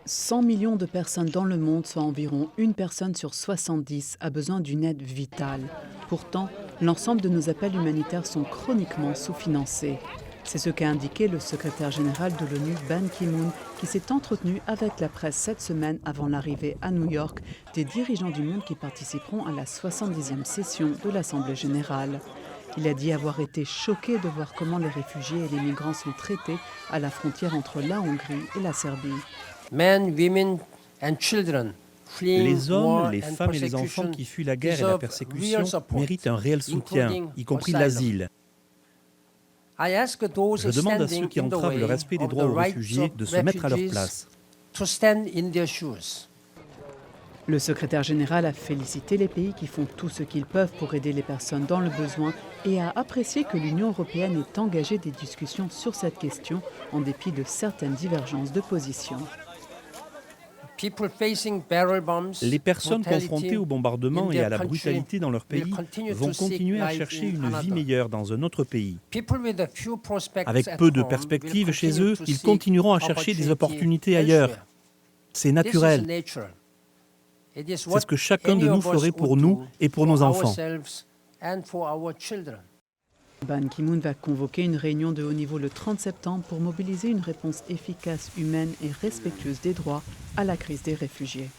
100 millions de personnes dans le monde, soit environ une personne sur 70, a besoin d'une aide vitale. Pourtant, l'ensemble de nos appels humanitaires sont chroniquement sous-financés. C'est ce qu'a indiqué le secrétaire général de l'ONU, Ban Ki-moon, qui s'est entretenu avec la presse cette semaine avant l'arrivée à New York des dirigeants du monde qui participeront à la 70e session de l'Assemblée générale. Il a dit avoir été choqué de voir comment les réfugiés et les migrants sont traités à la frontière entre la Hongrie et la Serbie. Men, women and children. Les hommes, les femmes et les enfants qui fuient la guerre et la persécution méritent un réel soutien, y compris l'asile. Je demande à ceux qui entravent le respect des droits aux réfugiés de se mettre à leur place. Le secrétaire général a félicité les pays qui font tout ce qu'ils peuvent pour aider les personnes dans le besoin et a apprécié que l'Union européenne ait engagé des discussions sur cette question en dépit de certaines divergences de position. Les personnes confrontées au bombardement et à la brutalité dans leur pays vont continuer à chercher une vie meilleure dans un autre pays. Avec peu de perspectives chez eux, ils continueront à chercher des opportunités ailleurs. C'est naturel. C'est ce que chacun de nous ferait pour nous et pour nos enfants. Ban Ki-moon va convoquer une réunion de haut niveau le 30 septembre pour mobiliser une réponse efficace, humaine et respectueuse des droits à la crise des réfugiés.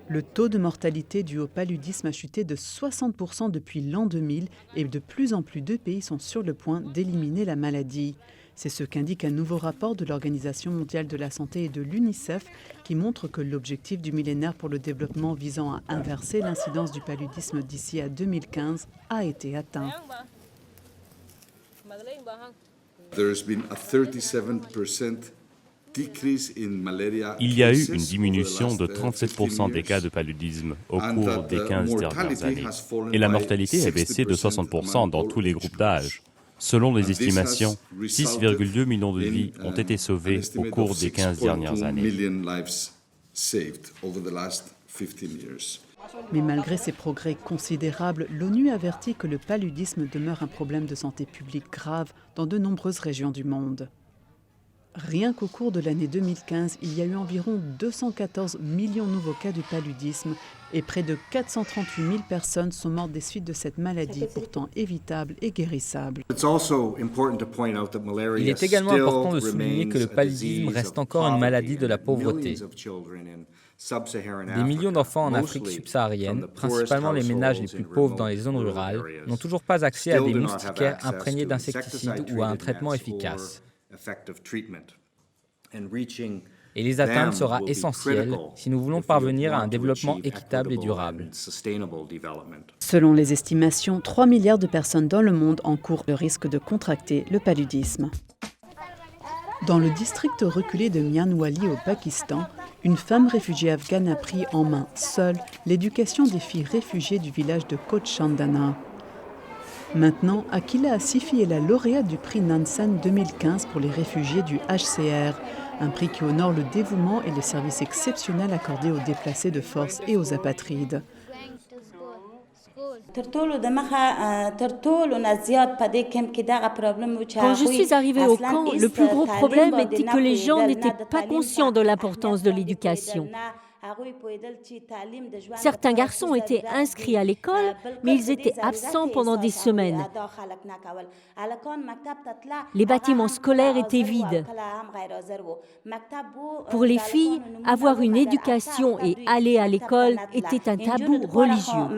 Le taux de mortalité dû au paludisme a chuté de 60% depuis l'an 2000 et de plus en plus de pays sont sur le point d'éliminer la maladie. C'est ce qu'indique un nouveau rapport de l'Organisation mondiale de la santé et de l'UNICEF qui montre que l'objectif du millénaire pour le développement visant à inverser l'incidence du paludisme d'ici à 2015 a été atteint. Il y a eu une diminution de 37% des cas de paludisme au cours des 15 dernières années. Et la mortalité a baissé de 60% dans tous les groupes d'âge. Selon les estimations, 6,2 millions de vies ont été sauvées au cours des 15 dernières années. Mais malgré ces progrès considérables, l'ONU avertit que le paludisme demeure un problème de santé publique grave dans de nombreuses régions du monde. Rien qu'au cours de l'année 2015, il y a eu environ 214 millions de nouveaux cas du paludisme et près de 438 000 personnes sont mortes des suites de cette maladie pourtant évitable et guérissable. Il est également important de souligner que le paludisme reste encore une maladie de la pauvreté. Des millions d'enfants en Afrique subsaharienne, principalement les ménages les plus pauvres dans les zones rurales, n'ont toujours pas accès à des moustiquaires imprégnés d'insecticides ou à un traitement efficace. Et les atteindre sera essentiel si nous voulons parvenir à un développement équitable et durable. Selon les estimations, 3 milliards de personnes dans le monde encourent le risque de contracter le paludisme. Dans le district reculé de Mianwali au Pakistan, une femme réfugiée afghane a pris en main seule l'éducation des filles réfugiées du village de Cochandana. Maintenant, Akila Asifi est la lauréate du prix Nansen 2015 pour les réfugiés du HCR, un prix qui honore le dévouement et les services exceptionnels accordés aux déplacés de force et aux apatrides. Quand je suis arrivée au camp, le plus gros problème était que les gens n'étaient pas conscients de l'importance de l'éducation. Certains garçons étaient inscrits à l'école, mais ils étaient absents pendant des semaines. Les bâtiments scolaires étaient vides. Pour les filles, avoir une éducation et aller à l'école était un tabou religieux.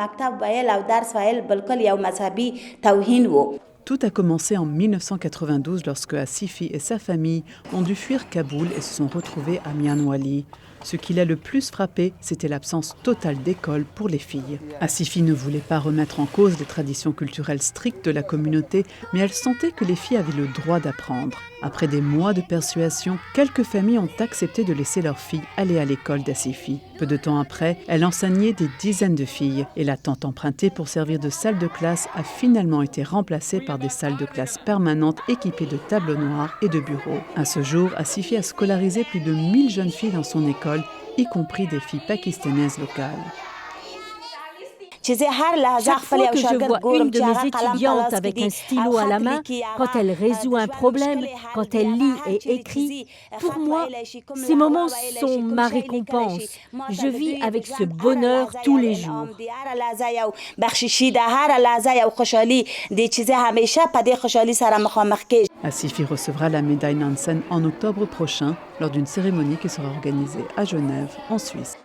Tout a commencé en 1992 lorsque Asifi et sa famille ont dû fuir Kaboul et se sont retrouvés à Mianwali. Ce qui l'a le plus frappé, c'était l'absence totale d'école pour les filles. Asifi ne voulait pas remettre en cause les traditions culturelles strictes de la communauté, mais elle sentait que les filles avaient le droit d'apprendre. Après des mois de persuasion, quelques familles ont accepté de laisser leurs filles aller à l'école d'Asifi. Peu de temps après, elle enseignait des dizaines de filles et la tente empruntée pour servir de salle de classe a finalement été remplacée par des salles de classe permanentes équipées de tableaux noirs et de bureaux. À ce jour, Asifi a scolarisé plus de 1000 jeunes filles dans son école, y compris des filles pakistanaises locales. Chaque fois que je vois une de mes étudiantes avec un stylo à la main, quand elle résout un problème, quand elle lit et écrit, pour moi, ces moments sont ma récompense. Je vis avec ce bonheur tous les jours. Asifi recevra la médaille Nansen en octobre prochain lors d'une cérémonie qui sera organisée à Genève, en Suisse.